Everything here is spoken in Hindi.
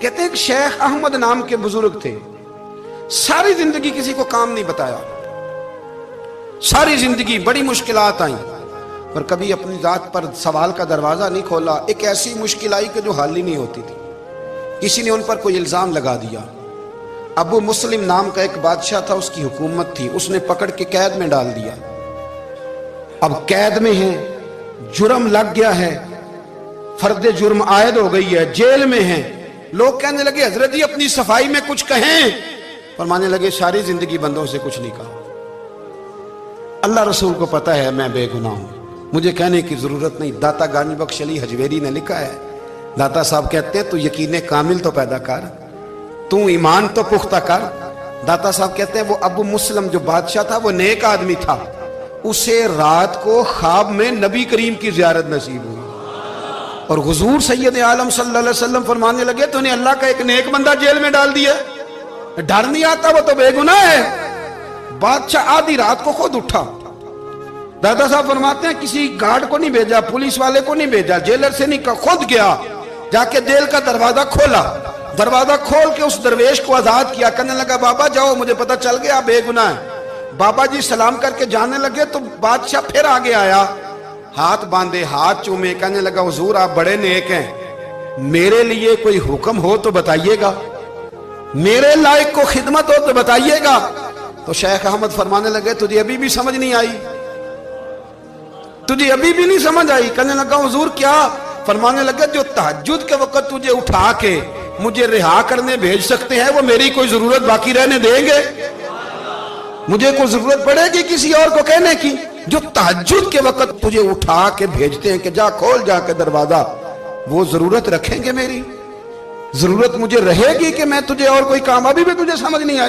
कहते हैं शेख अहमद नाम के बुजुर्ग थे, सारी जिंदगी किसी को काम नहीं बताया, सारी जिंदगी बड़ी मुश्किलात आई पर कभी अपनी जात पर सवाल का दरवाजा नहीं खोला। एक ऐसी मुश्किल आई कि जो हल ही नहीं होती थी। किसी ने उन पर कोई इल्जाम लगा दिया। अबू मुस्लिम नाम का एक बादशाह था, उसकी हुकूमत थी, उसने पकड़ के कैद में डाल दिया। अब कैद में है, जुर्म लग गया है, फर्द जुर्म आयद हो गई है, जेल में है। लोग कहने लगे हजरत जी अपनी सफाई में कुछ कहें। फरमाने लगे सारी जिंदगी बंदों से कुछ नहीं कहा, अल्लाह रसूल को पता है मैं बेगुनाह हूं, मुझे कहने की जरूरत नहीं। दाता गानी बख्श अली हजवेरी ने लिखा है, दाता साहब कहते हैं तू यकीन कामिल तो पैदा कर, तू ईमान तो पुख्ता कर। दाता साहब कहते हैं वो अबू मुस्लिम जो बादशाह था वो नेक आदमी था, उसे रात को ख्वाब में नबी करीम की जियारत नसीब हुई और हुजूर सैयद आलम सल्लल्लाहु अलैहि वसल्लम फरमाने लगे तूने अल्लाह का एक नेक बंदा जेल में डाल दिया, डर नहीं आता, वो तो बेगुनाह है। बादशाह आधी रात को खुद उठा। दादा साहब फरमाते हैं किसी गार्ड को नहीं भेजा, पुलिस वाले को नहीं भेजा, जेलर से नहीं कहा, खुद गया, जाके जेल का दरवाजा खोला, दरवाजा खोल के उस दरवेश को आजाद किया। कहने लगा बाबा जाओ, मुझे पता चल गया आप बेगुनाह है। बाबा जी सलाम करके जाने लगे तो बादशाह फिर आगे आया, हाथ बांधे, हाथ चूमे, कहने लगा हुजूर आप बड़े नेक हैं, मेरे लिए कोई हुक्म हो तो बताइएगा, मेरे लायक को खिदमत हो तो बताइएगा। तो शेख अहमद फरमाने लगे तुझे अभी भी समझ नहीं आई, तुझे अभी भी नहीं समझ आई। कहने लगा हुजूर क्या? फरमाने लगे जो तहज्जुद के वक्त तुझे उठा के मुझे रिहा करने भेज सकते हैं वो मेरी कोई जरूरत बाकी रहने देंगे? मुझे कोई जरूरत पड़ेगी किसी और को कहने की? जो तहज्जुद के वक्त तुझे उठा के भेजते हैं कि जा खोल जाके दरवाजा, वो जरूरत रखेंगे? मेरी जरूरत मुझे रहेगी कि मैं तुझे और कोई काम? अभी भी तुझे समझ नहीं आई।